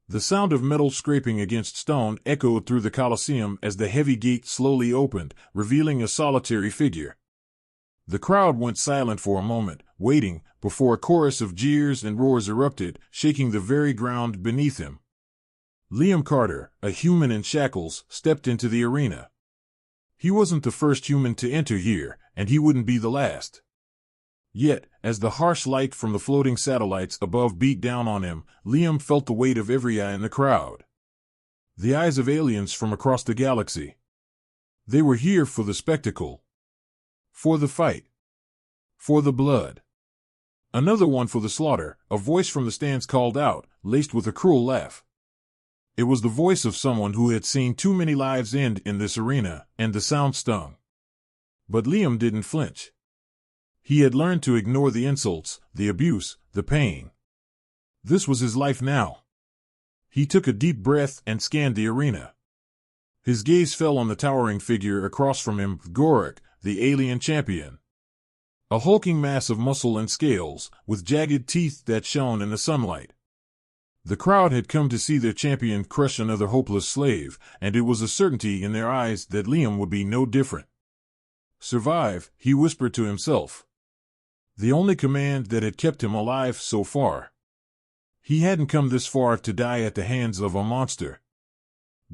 The sound of metal scraping against stone echoed through the Colosseum as the heavy gate slowly opened, revealing a solitary figure. The crowd went silent for a moment, waiting, before a chorus of jeers and roars erupted, shaking the very ground beneath him. Liam Carter, a human in shackles, stepped into the arena. He wasn't the first human to enter here, and he wouldn't be the last. Yet, as the harsh light from the floating satellites above beat down on him, Liam felt the weight of every eye in the crowd. The eyes of aliens from across the galaxy. They were here for the spectacle. For the fight. For the blood. Another one for the slaughter, a voice from the stands called out, laced with a cruel laugh. It was the voice of someone who had seen too many lives end in this arena, and the sound stung. But Liam didn't flinch. He had learned to ignore the insults, the abuse, the pain. This was his life now. He took a deep breath and scanned the arena. His gaze fell on the towering figure across from him, Gorak, the alien champion. A hulking mass of muscle and scales, with jagged teeth that shone in the sunlight. The crowd had come to see their champion crush another hopeless slave, and it was a certainty in their eyes that Liam would be no different. Survive, he whispered to himself. The only command that had kept him alive so far. He hadn't come this far to die at the hands of a monster.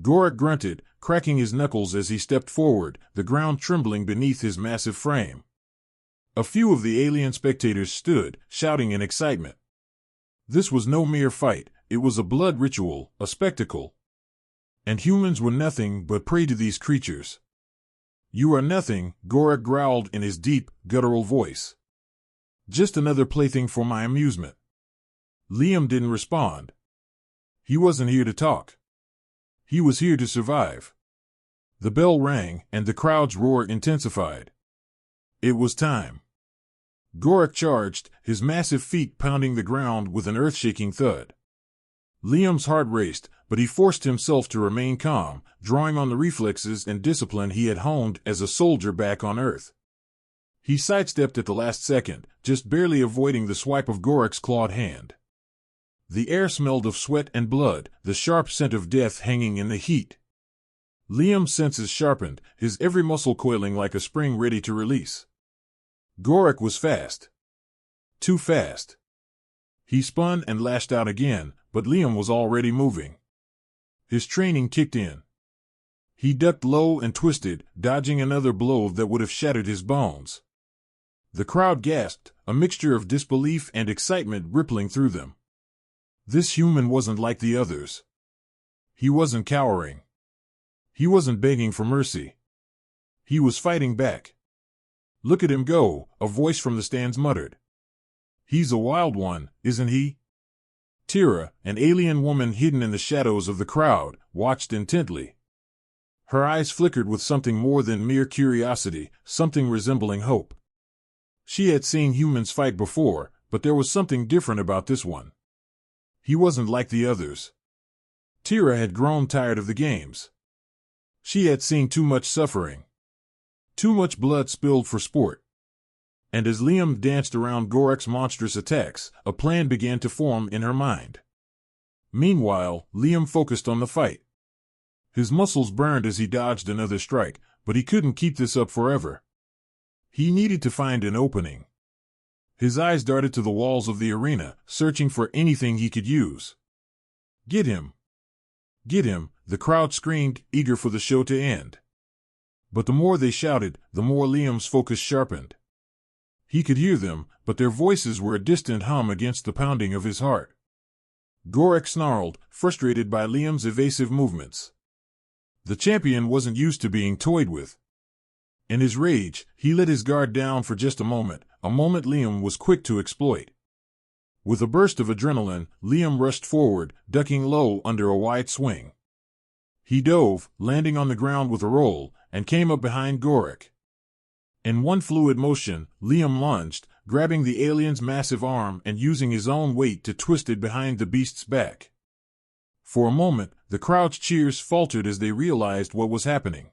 Gorak grunted, cracking his knuckles as he stepped forward, the ground trembling beneath his massive frame. A few of the alien spectators stood, shouting in excitement. This was no mere fight, it was a blood ritual, a spectacle. And humans were nothing but prey to these creatures. You are nothing, Gorak growled in his deep, guttural voice. Just another plaything for my amusement. Liam didn't respond. He wasn't here to talk. He was here to survive. The bell rang, and the crowd's roar intensified. It was time. Gorak charged, his massive feet pounding the ground with an earth-shaking thud. Liam's heart raced, but he forced himself to remain calm, drawing on the reflexes and discipline he had honed as a soldier back on Earth. He sidestepped at the last second, just barely avoiding the swipe of Gorak's clawed hand. The air smelled of sweat and blood, the sharp scent of death hanging in the heat. Liam's senses sharpened, his every muscle coiling like a spring ready to release. Gorak was fast. Too fast. He spun and lashed out again, but Liam was already moving. His training kicked in. He ducked low and twisted, dodging another blow that would have shattered his bones. The crowd gasped, a mixture of disbelief and excitement rippling through them. This human wasn't like the others. He wasn't cowering. He wasn't begging for mercy. He was fighting back. Look at him go, a voice from the stands muttered. He's a wild one, isn't he? Tira, an alien woman hidden in the shadows of the crowd, watched intently. Her eyes flickered with something more than mere curiosity, something resembling hope. She had seen humans fight before, but there was something different about this one. He wasn't like the others. Tira had grown tired of the games. She had seen too much suffering. Too much blood spilled for sport. And as Liam danced around Gorak's monstrous attacks, a plan began to form in her mind. Meanwhile, Liam focused on the fight. His muscles burned as he dodged another strike, but he couldn't keep this up forever. He needed to find an opening. His eyes darted to the walls of the arena, searching for anything he could use. Get him! Get him! The crowd screamed, eager for the show to end. But the more they shouted, the more Liam's focus sharpened. He could hear them, but their voices were a distant hum against the pounding of his heart. Gorak snarled, frustrated by Liam's evasive movements. The champion wasn't used to being toyed with. In his rage, he let his guard down for just a moment Liam was quick to exploit. With a burst of adrenaline, Liam rushed forward, ducking low under a wide swing. He dove, landing on the ground with a roll, and came up behind Gorak. In one fluid motion, Liam lunged, grabbing the alien's massive arm and using his own weight to twist it behind the beast's back. For a moment, the crowd's cheers faltered as they realized what was happening.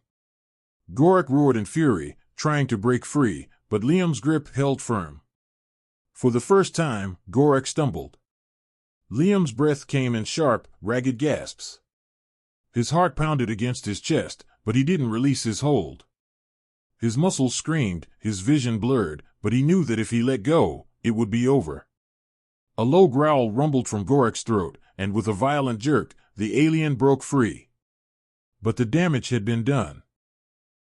Gorak roared in fury, trying to break free, but Liam's grip held firm. For the first time, Gorak stumbled. Liam's breath came in sharp, ragged gasps. His heart pounded against his chest, but he didn't release his hold. His muscles screamed, his vision blurred, but he knew that if he let go, it would be over. A low growl rumbled from Gorek's throat, and with a violent jerk, the alien broke free. But the damage had been done.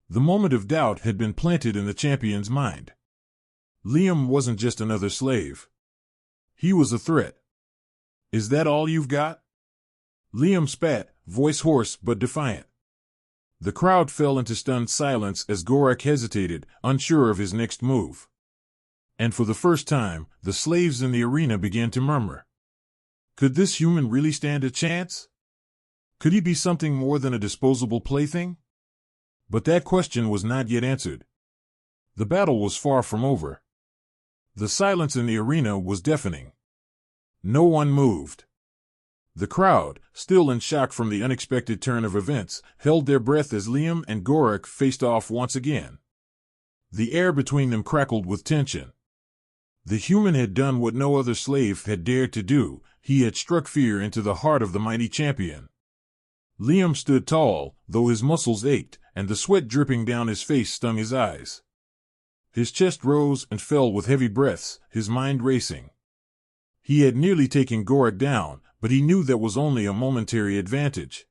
The moment of doubt had been planted in the champion's mind. Liam wasn't just another slave. He was a threat. "Is that all you've got?" Liam spat, voice hoarse but defiant. The crowd fell into stunned silence as Gorek hesitated, unsure of his next move. And for the first time, the slaves in the arena began to murmur. Could this human really stand a chance? Could he be something more than a disposable plaything? But that question was not yet answered. The battle was far from over. The silence in the arena was deafening. No one moved. The crowd, still in shock from the unexpected turn of events, held their breath as Liam and Gorek faced off once again. The air between them crackled with tension. The human had done what no other slave had dared to do. He had struck fear into the heart of the mighty champion. Liam stood tall, though his muscles ached, and the sweat dripping down his face stung his eyes. His chest rose and fell with heavy breaths, his mind racing. He had nearly taken Gorek down, but he knew that was only a momentary advantage.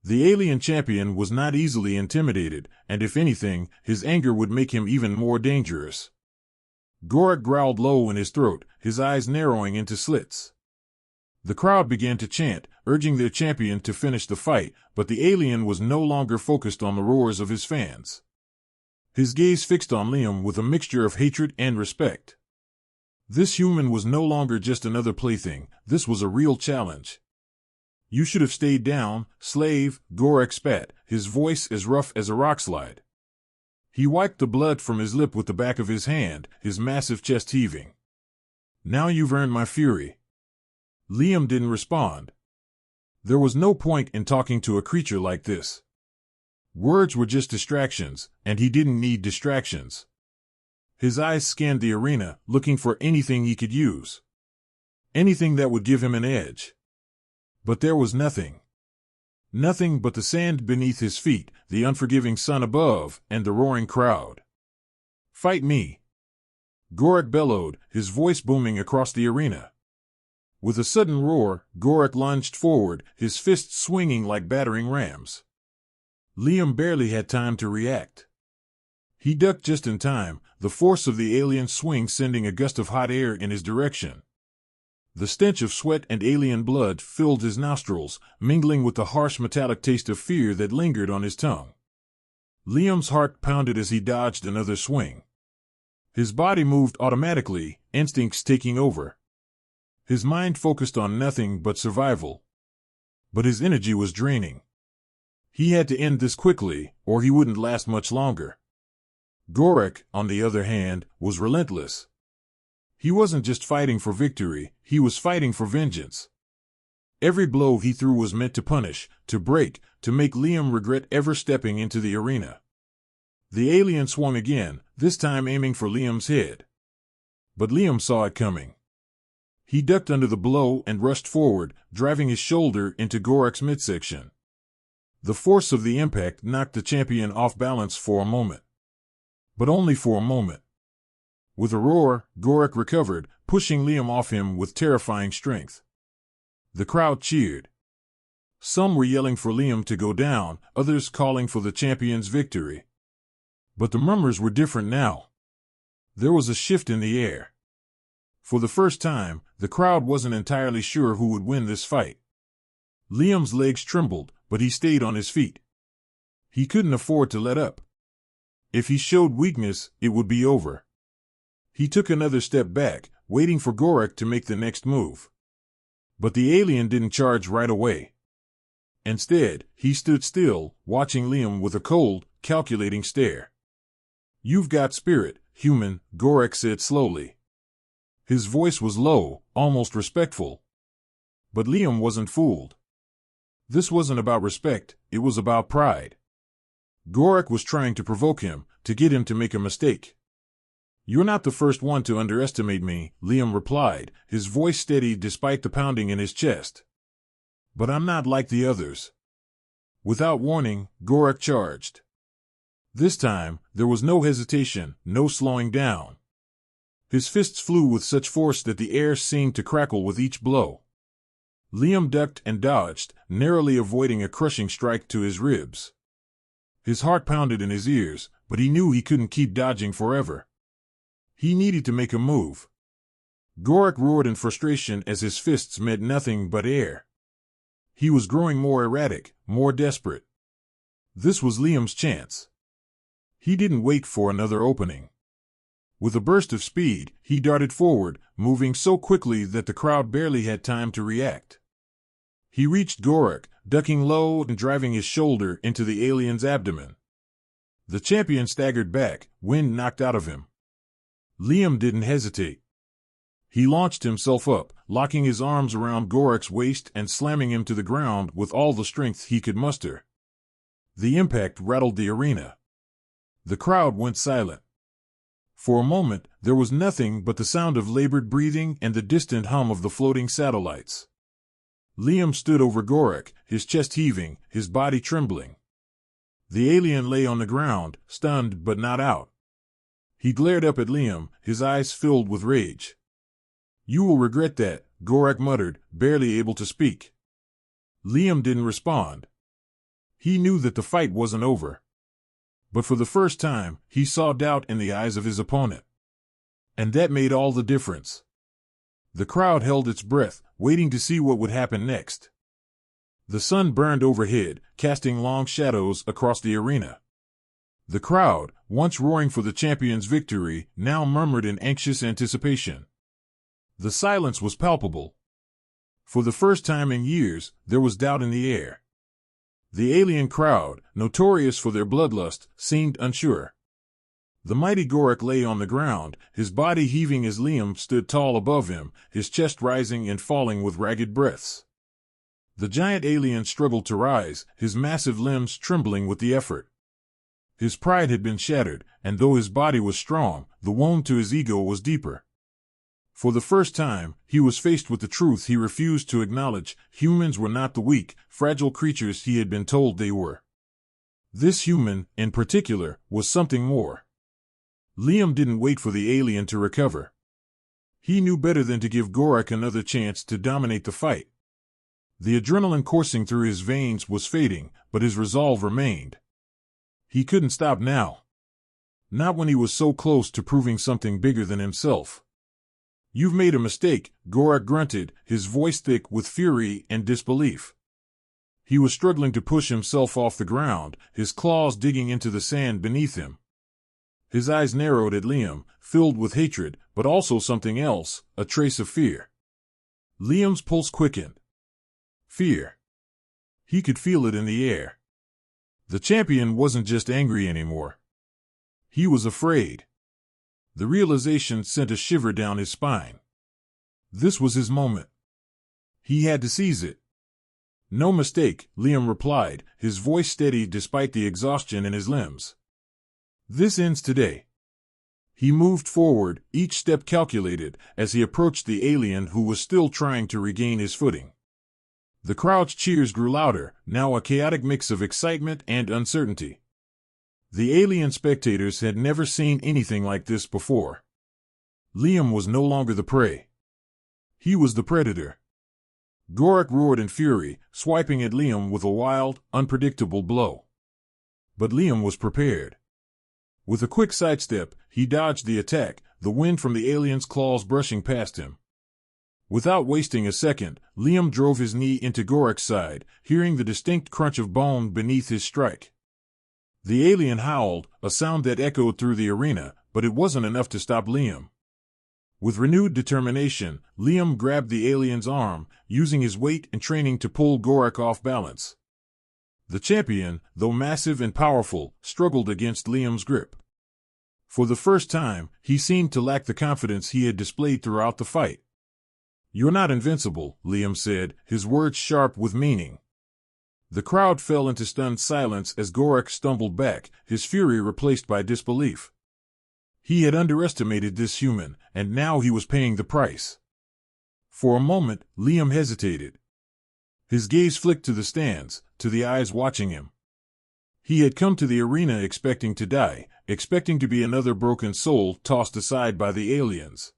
The alien champion was not easily intimidated, and if anything, his anger would make him even more dangerous. Gorek growled low in his throat, his eyes narrowing into slits. The crowd began to chant, urging their champion to finish the fight, but the alien was no longer focused on the roars of his fans. His gaze fixed on Liam with a mixture of hatred and respect. This human was no longer just another plaything, this was a real challenge. "You should have stayed down, slave," Gorek spat, his voice as rough as a rockslide. He wiped the blood from his lip with the back of his hand, his massive chest heaving. "Now you've earned my fury." Liam didn't respond. There was no point in talking to a creature like this. Words were just distractions, and he didn't need distractions. His eyes scanned the arena, looking for anything he could use. Anything that would give him an edge. But there was nothing. Nothing but the sand beneath his feet, the unforgiving sun above, and the roaring crowd. "Fight me!" Gorek bellowed, his voice booming across the arena. With a sudden roar, Gorek lunged forward, his fists swinging like battering rams. Liam barely had time to react. He ducked just in time, the force of the alien's swing sending a gust of hot air in his direction. The stench of sweat and alien blood filled his nostrils, mingling with the harsh metallic taste of fear that lingered on his tongue. Liam's heart pounded as he dodged another swing. His body moved automatically, instincts taking over. His mind focused on nothing but survival. But his energy was draining. He had to end this quickly, or he wouldn't last much longer. Gorek, on the other hand, was relentless. He wasn't just fighting for victory, he was fighting for vengeance. Every blow he threw was meant to punish, to break, to make Liam regret ever stepping into the arena. The alien swung again, this time aiming for Liam's head. But Liam saw it coming. He ducked under the blow and rushed forward, driving his shoulder into Gorek's midsection. The force of the impact knocked the champion off balance for a moment. But only for a moment. With a roar, Gorek recovered, pushing Liam off him with terrifying strength. The crowd cheered. Some were yelling for Liam to go down, others calling for the champion's victory. But the murmurs were different now. There was a shift in the air. For the first time, the crowd wasn't entirely sure who would win this fight. Liam's legs trembled, but he stayed on his feet. He couldn't afford to let up. If he showed weakness, it would be over. He took another step back, waiting for Gorek to make the next move. But the alien didn't charge right away. Instead, he stood still, watching Liam with a cold, calculating stare. "You've got spirit, human," Gorek said slowly. His voice was low, almost respectful. But Liam wasn't fooled. This wasn't about respect, it was about pride. Gorek was trying to provoke him, to get him to make a mistake. "You're not the first one to underestimate me," Liam replied, his voice steady despite the pounding in his chest. "But I'm not like the others." Without warning, Gorak charged. This time, there was no hesitation, no slowing down. His fists flew with such force that the air seemed to crackle with each blow. Liam ducked and dodged, narrowly avoiding a crushing strike to his ribs. His heart pounded in his ears, but he knew he couldn't keep dodging forever. He needed to make a move. Gorak roared in frustration as his fists met nothing but air. He was growing more erratic, more desperate. This was Liam's chance. He didn't wait for another opening. With a burst of speed, he darted forward, moving so quickly that the crowd barely had time to react. He reached Gorak, ducking low and driving his shoulder into the alien's abdomen. The champion staggered back, wind knocked out of him. Liam didn't hesitate. He launched himself up, locking his arms around Gorak's waist and slamming him to the ground with all the strength he could muster. The impact rattled the arena. The crowd went silent. For a moment, there was nothing but the sound of labored breathing and the distant hum of the floating satellites. Liam stood over Gorak, his chest heaving, his body trembling. The alien lay on the ground, stunned but not out. He glared up at Liam, his eyes filled with rage. "You will regret that," Gorak muttered, barely able to speak. Liam didn't respond. He knew that the fight wasn't over. But for the first time, he saw doubt in the eyes of his opponent. And that made all the difference. The crowd held its breath, waiting to see what would happen next. The sun burned overhead, casting long shadows across the arena. The crowd, once roaring for the champion's victory, now murmured in anxious anticipation. The silence was palpable. For the first time in years, there was doubt in the air. The alien crowd, notorious for their bloodlust, seemed unsure. The mighty Gorak lay on the ground, his body heaving as Liam stood tall above him, his chest rising and falling with ragged breaths. The giant alien struggled to rise, his massive limbs trembling with the effort. His pride had been shattered, and though his body was strong, the wound to his ego was deeper. For the first time, he was faced with the truth he refused to acknowledge: humans were not the weak, fragile creatures he had been told they were. This human, in particular, was something more. Liam didn't wait for the alien to recover. He knew better than to give Gorak another chance to dominate the fight. The adrenaline coursing through his veins was fading, but his resolve remained. He couldn't stop now. Not when he was so close to proving something bigger than himself. "You've made a mistake," Gorak grunted, his voice thick with fury and disbelief. He was struggling to push himself off the ground, his claws digging into the sand beneath him. His eyes narrowed at Liam, filled with hatred, but also something else, a trace of fear. Liam's pulse quickened. Fear. He could feel it in the air. The champion wasn't just angry anymore. He was afraid. The realization sent a shiver down his spine. This was his moment. He had to seize it. "No mistake," Liam replied, his voice steady despite the exhaustion in his limbs. "This ends today." He moved forward, each step calculated, as he approached the alien who was still trying to regain his footing. The crowd's cheers grew louder, now a chaotic mix of excitement and uncertainty. The alien spectators had never seen anything like this before. Liam was no longer the prey. He was the predator. Gorak roared in fury, swiping at Liam with a wild, unpredictable blow. But Liam was prepared. With a quick sidestep, he dodged the attack, the wind from the alien's claws brushing past him. Without wasting a second, Liam drove his knee into Gorak's side, hearing the distinct crunch of bone beneath his strike. The alien howled, a sound that echoed through the arena, but it wasn't enough to stop Liam. With renewed determination, Liam grabbed the alien's arm, using his weight and training to pull Gorak off balance. The champion, though massive and powerful, struggled against Liam's grip. For the first time, he seemed to lack the confidence he had displayed throughout the fight. "You're not invincible," Liam said, his words sharp with meaning. The crowd fell into stunned silence as Gorak stumbled back, his fury replaced by disbelief. He had underestimated this human, and now he was paying the price. For a moment, Liam hesitated. His gaze flicked to the stands, to the eyes watching him. He had come to the arena expecting to die, expecting to be another broken soul tossed aside by the aliens.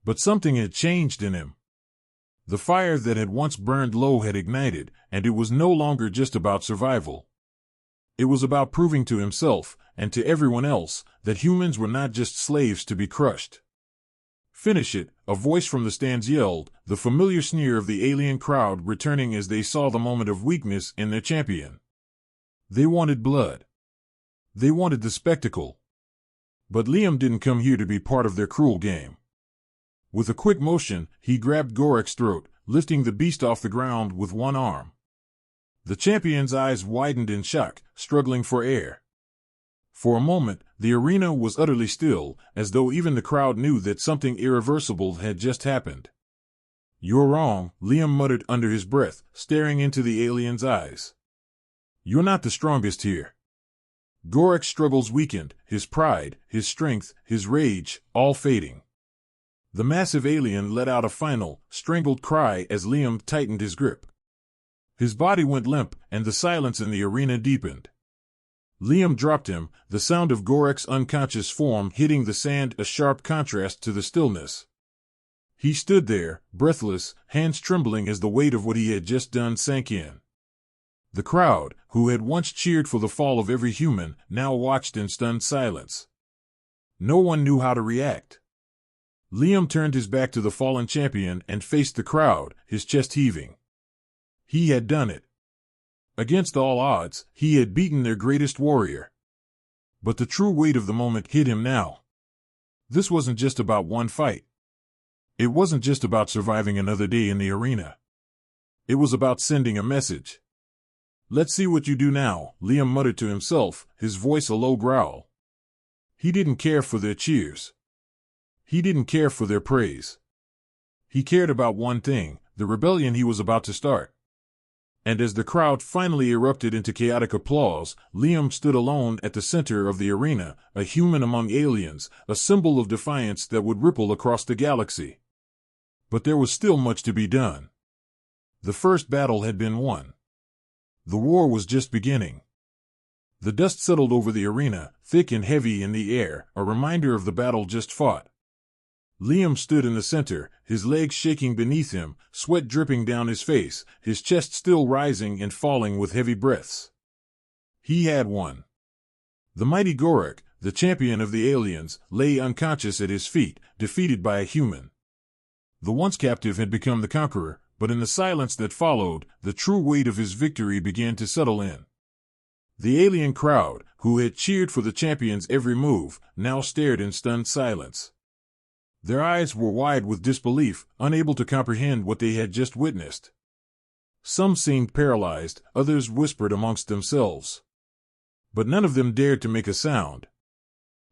But something had changed in him. The fire that had once burned low had ignited, and it was no longer just about survival. It was about proving to himself, and to everyone else, that humans were not just slaves to be crushed. "Finish it," a voice from the stands yelled, the familiar sneer of the alien crowd returning as they saw the moment of weakness in their champion. They wanted blood. They wanted the spectacle. But Liam didn't come here to be part of their cruel game. With a quick motion, he grabbed Gorek's throat, lifting the beast off the ground with one arm. The champion's eyes widened in shock, struggling for air. For a moment, the arena was utterly still, as though even the crowd knew that something irreversible had just happened. "You're wrong," Liam muttered under his breath, staring into the alien's eyes. "You're not the strongest here." Gorek's struggles weakened, his pride, his strength, his rage, all fading. The massive alien let out a final, strangled cry as Liam tightened his grip. His body went limp, and the silence in the arena deepened. Liam dropped him, the sound of Gorek's unconscious form hitting the sand a sharp contrast to the stillness. He stood there, breathless, hands trembling as the weight of what he had just done sank in. The crowd, who had once cheered for the fall of every human, now watched in stunned silence. No one knew how to react. Liam turned his back to the fallen champion and faced the crowd, his chest heaving. He had done it. Against all odds, he had beaten their greatest warrior. But the true weight of the moment hit him now. This wasn't just about one fight. It wasn't just about surviving another day in the arena. It was about sending a message. "Let's see what you do now," Liam muttered to himself, his voice a low growl. He didn't care for their cheers. He didn't care for their praise. He cared about one thing, the rebellion he was about to start. And as the crowd finally erupted into chaotic applause, Liam stood alone at the center of the arena, a human among aliens, a symbol of defiance that would ripple across the galaxy. But there was still much to be done. The first battle had been won. The war was just beginning. The dust settled over the arena, thick and heavy in the air, a reminder of the battle just fought. Liam stood in the center, his legs shaking beneath him, sweat dripping down his face, his chest still rising and falling with heavy breaths. He had won. The mighty Gorek, the champion of the aliens, lay unconscious at his feet, defeated by a human. The once captive had become the conqueror, but in the silence that followed, the true weight of his victory began to settle in. The alien crowd, who had cheered for the champion's every move, now stared in stunned silence. Their eyes were wide with disbelief, unable to comprehend what they had just witnessed. Some seemed paralyzed, others whispered amongst themselves. But none of them dared to make a sound.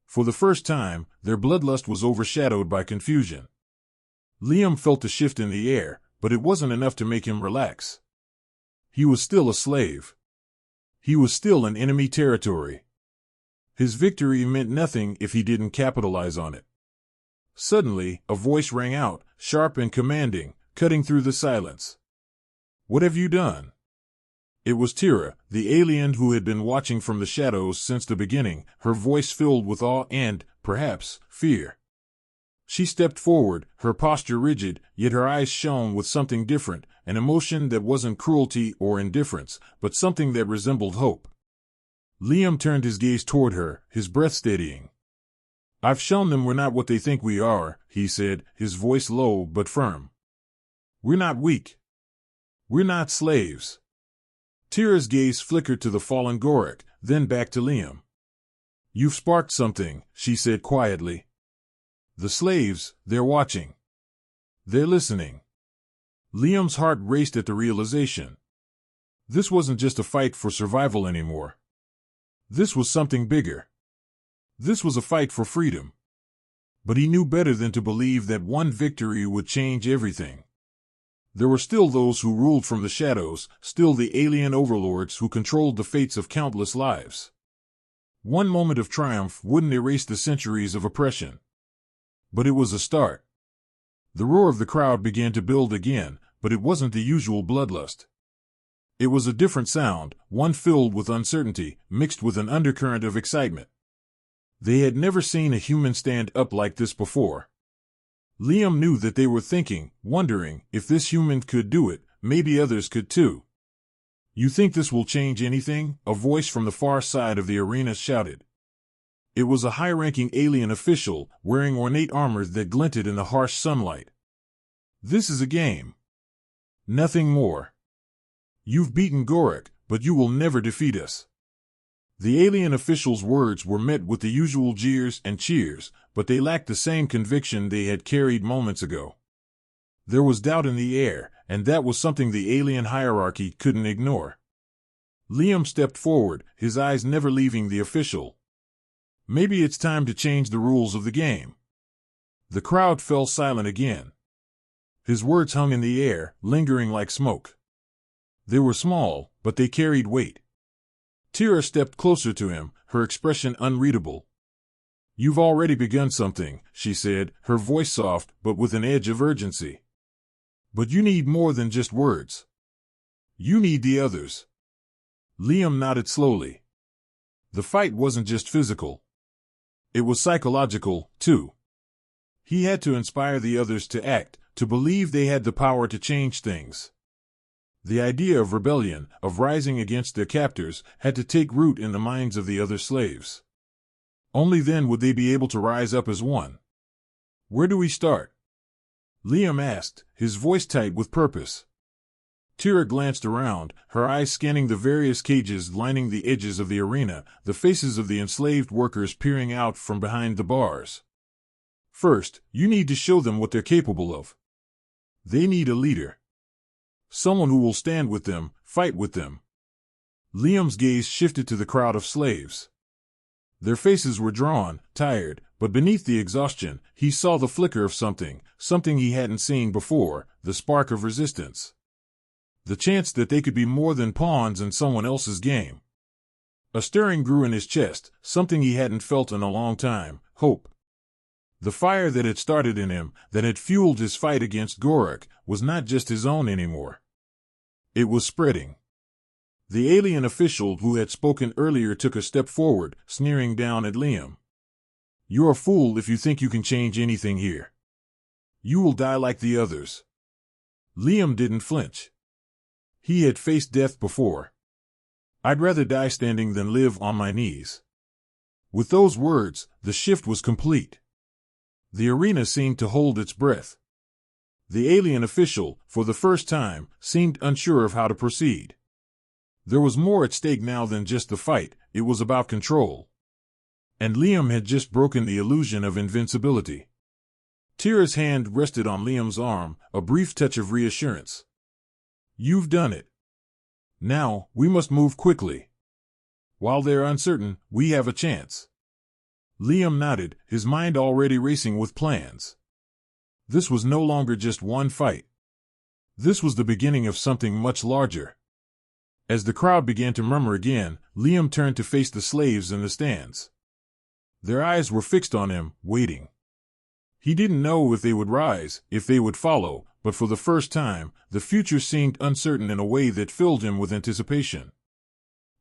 For the first time, their bloodlust was overshadowed by confusion. Liam felt a shift in the air, but it wasn't enough to make him relax. He was still a slave. He was still in enemy territory. His victory meant nothing if he didn't capitalize on it. Suddenly, a voice rang out, sharp and commanding, cutting through the silence. "What have you done?" It was Tira, the alien who had been watching from the shadows since the beginning, her voice filled with awe and, perhaps, fear. She stepped forward, her posture rigid, yet her eyes shone with something different, an emotion that wasn't cruelty or indifference, but something that resembled hope. Liam turned his gaze toward her, his breath steadying. "I've shown them we're not what they think we are," he said, his voice low but firm. "We're not weak. We're not slaves." Tira's gaze flickered to the fallen Gorek, then back to Liam. "You've sparked something," she said quietly. "The slaves, they're watching. They're listening." Liam's heart raced at the realization. This wasn't just a fight for survival anymore. This was something bigger. This was a fight for freedom. But he knew better than to believe that one victory would change everything. There were still those who ruled from the shadows, still the alien overlords who controlled the fates of countless lives. One moment of triumph wouldn't erase the centuries of oppression. But it was a start. The roar of the crowd began to build again, but it wasn't the usual bloodlust. It was a different sound, one filled with uncertainty, mixed with an undercurrent of excitement. They had never seen a human stand up like this before. Liam knew that they were thinking, wondering, if this human could do it, maybe others could too. "You think this will change anything?" a voice from the far side of the arena shouted. It was a high-ranking alien official, wearing ornate armor that glinted in the harsh sunlight. "This is a game. Nothing more. You've beaten Gorak, but you will never defeat us." The alien official's words were met with the usual jeers and cheers, but they lacked the same conviction they had carried moments ago. There was doubt in the air, and that was something the alien hierarchy couldn't ignore. Liam stepped forward, his eyes never leaving the official. "Maybe it's time to change the rules of the game." The crowd fell silent again. His words hung in the air, lingering like smoke. They were small, but they carried weight. Tira stepped closer to him, her expression unreadable. "You've already begun something," she said, her voice soft but with an edge of urgency. "But you need more than just words. You need the others." Liam nodded slowly. The fight wasn't just physical. It was psychological, too. He had to inspire the others to act, to believe they had the power to change things. The idea of rebellion, of rising against their captors, had to take root in the minds of the other slaves. Only then would they be able to rise up as one. "Where do we start?" Liam asked, his voice tight with purpose. Tira glanced around, her eyes scanning the various cages lining the edges of the arena, the faces of the enslaved workers peering out from behind the bars. "First, you need to show them what they're capable of. They need a leader. Someone who will stand with them, fight with them." Liam's gaze shifted to the crowd of slaves. Their faces were drawn, tired, but beneath the exhaustion, he saw the flicker of something he hadn't seen before, the spark of resistance. The chance that they could be more than pawns in someone else's game. A stirring grew in his chest, something he hadn't felt in a long time, hope. The fire that had started in him, that had fueled his fight against Gorak, was not just his own anymore. It was spreading. The alien official who had spoken earlier took a step forward, sneering down at Liam. "You're a fool if you think you can change anything here. You will die like the others." Liam didn't flinch. He had faced death before. "I'd rather die standing than live on my knees." With those words, the shift was complete. The arena seemed to hold its breath. The alien official, for the first time, seemed unsure of how to proceed. There was more at stake now than just the fight, it was about control. And Liam had just broken the illusion of invincibility. Tira's hand rested on Liam's arm, a brief touch of reassurance. "You've done it. Now, we must move quickly. While they're uncertain, we have a chance." Liam nodded, his mind already racing with plans. This was no longer just one fight. This was the beginning of something much larger. As the crowd began to murmur again, Liam turned to face the slaves in the stands. Their eyes were fixed on him, waiting. He didn't know if they would rise, if they would follow, but for the first time, the future seemed uncertain in a way that filled him with anticipation.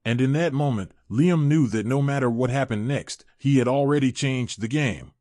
And in that moment, Liam knew that no matter what happened next, he had already changed the game.